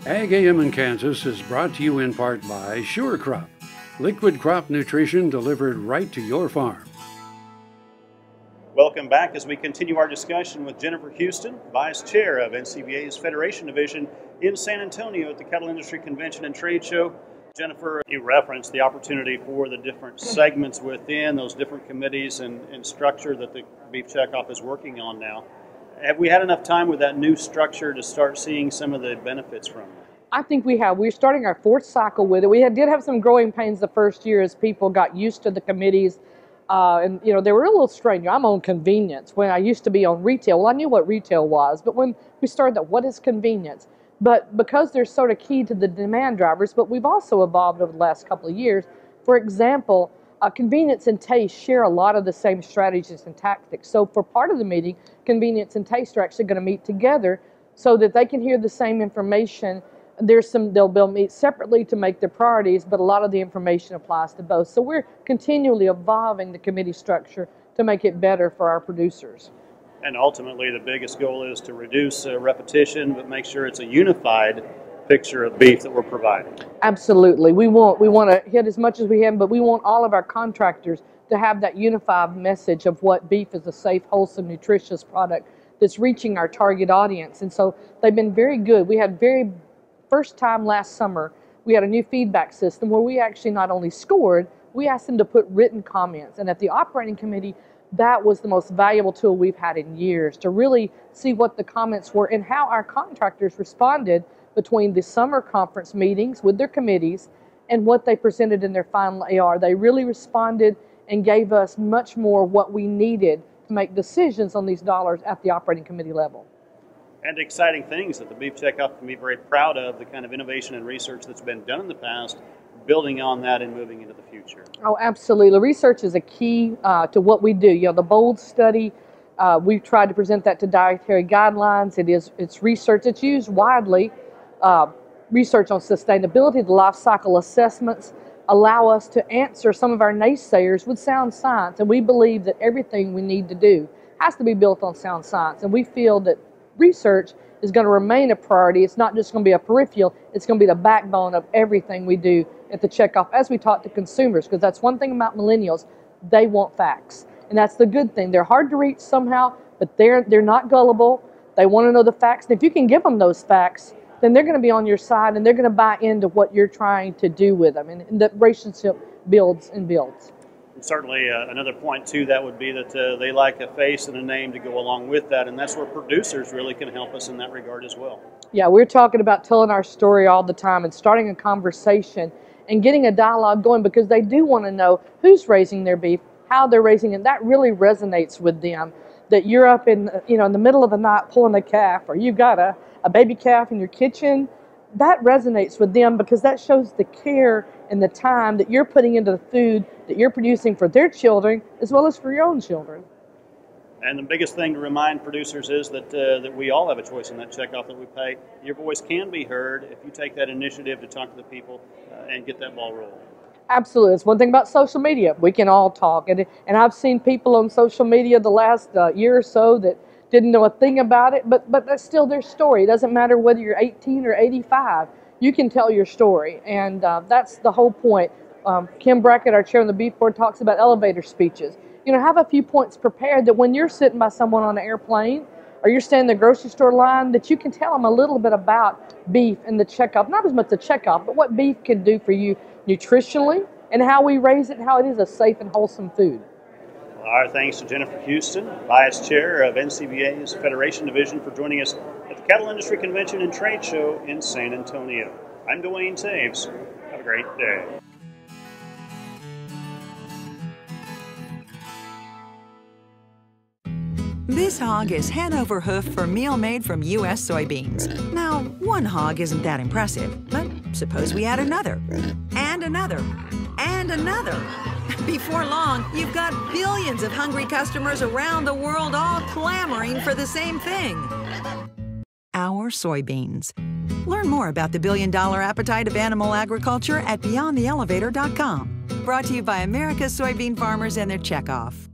Ag AM in Kansas is brought to you in part by Sure Crop, liquid crop nutrition delivered right to your farm. Welcome back as we continue our discussion with Jennifer Houston, Vice Chair of NCBA's Federation Division in San Antonio at the Cattle Industry Convention and Trade Show. Jennifer, you referenced the opportunity for the different segments within those different committees and structure that the Beef Checkoff is working on now. Have we had enough time with that new structure to start seeing some of the benefits from it? I think we have. We're starting our fourth cycle with it. We did have some growing pains the first year as people got used to the committees. And, you know, they were a little strange. I'm on convenience when I used to be on retail. Well, I knew what retail was, but when we started that, what is convenience? But because they're sort of key to the demand drivers, but we've also evolved over the last couple of years. For example, convenience and taste share a lot of the same strategies and tactics. So for part of the meeting, convenience and taste are actually going to meet together so that they can hear the same information. They'll meet separately to make their priorities, but a lot of the information applies to both. So we're continually evolving the committee structure to make it better for our producers. And ultimately, the biggest goal is to reduce repetition, but make sure it's a unified picture of beef that we're providing. Absolutely. We want to hit as much as we can, but we want all of our contractors to have that unified message of what beef is: a safe, wholesome, nutritious product that's reaching our target audience. And so they've been very good. We had first time last summer, we had a new feedback system where we actually not only scored, we asked them to put written comments. And at the operating committee, that was the most valuable tool we've had in years to really see what the comments were and how our contractors responded between the summer conference meetings with their committees and what they presented in their final AR. They really responded and gave us much more what we needed to make decisions on these dollars at the operating committee level. And exciting things that the Beef Checkoff can be very proud of, the kind of innovation and research that's been done in the past, building on that and moving into the future. Oh, absolutely. Research is a key to what we do. You know, the BOLD study, we've tried to present that to dietary guidelines. It's research. It's used widely. Research on sustainability, the life cycle assessments allow us to answer some of our naysayers with sound science. And we believe that everything we need to do has to be built on sound science. And we feel that research is going to remain a priority. It's not just going to be a peripheral, it's going to be the backbone of everything we do at the Checkoff as we talk to consumers, because that's one thing about millennials: they want facts. And that's the good thing. They're hard to reach somehow, but they're not gullible. They want to know the facts. And if you can give them those facts, then they're going to be on your side and they're going to buy into what you're trying to do with them. And the relationship builds and builds. And certainly another point too, that would be that they like a face and a name to go along with that, and that's where producers really can help us in that regard as well. Yeah, we're talking about telling our story all the time and starting a conversation and getting a dialogue going, because they do want to know who's raising their beef, how they're raising it. That really resonates with them, that you're up in the middle of the night pulling a calf, or you've got a baby calf in your kitchen. That resonates with them because that shows the care and the time that you're putting into the food that you're producing for their children as well as for your own children. And the biggest thing to remind producers is that we all have a choice in that checkoff that we pay. Your voice can be heard if you take that initiative to talk to the people and get that ball rolling. Absolutely. It's one thing about social media. We can all talk. And I've seen people on social media the last year or so that didn't know a thing about it, but that's still their story. It doesn't matter whether you're 18 or 85. You can tell your story, and that's the whole point. Kim Brackett, our chair on the Beef Board, talks about elevator speeches. You know, have a few points prepared that when you're sitting by someone on an airplane or you're standing in the grocery store line, that you can tell them a little bit about beef and the Checkoff. Not as much the Checkoff, but what beef can do for you nutritionally and how we raise it and how it is a safe and wholesome food. Our thanks to Jennifer Houston, Vice Chair of NCBA's Federation Division, for joining us at the Cattle Industry Convention and Trade Show in San Antonio. I'm Dwayne Taves. Have a great day. This hog is head over hoof for meal made from U.S. soybeans. Now, one hog isn't that impressive, but suppose we add another, and another, and another. Before long, you've got billions of hungry customers around the world all clamoring for the same thing: our soybeans. Learn more about the billion-dollar appetite of animal agriculture at BeyondTheElevator.com. Brought to you by America's soybean farmers and their Checkoff.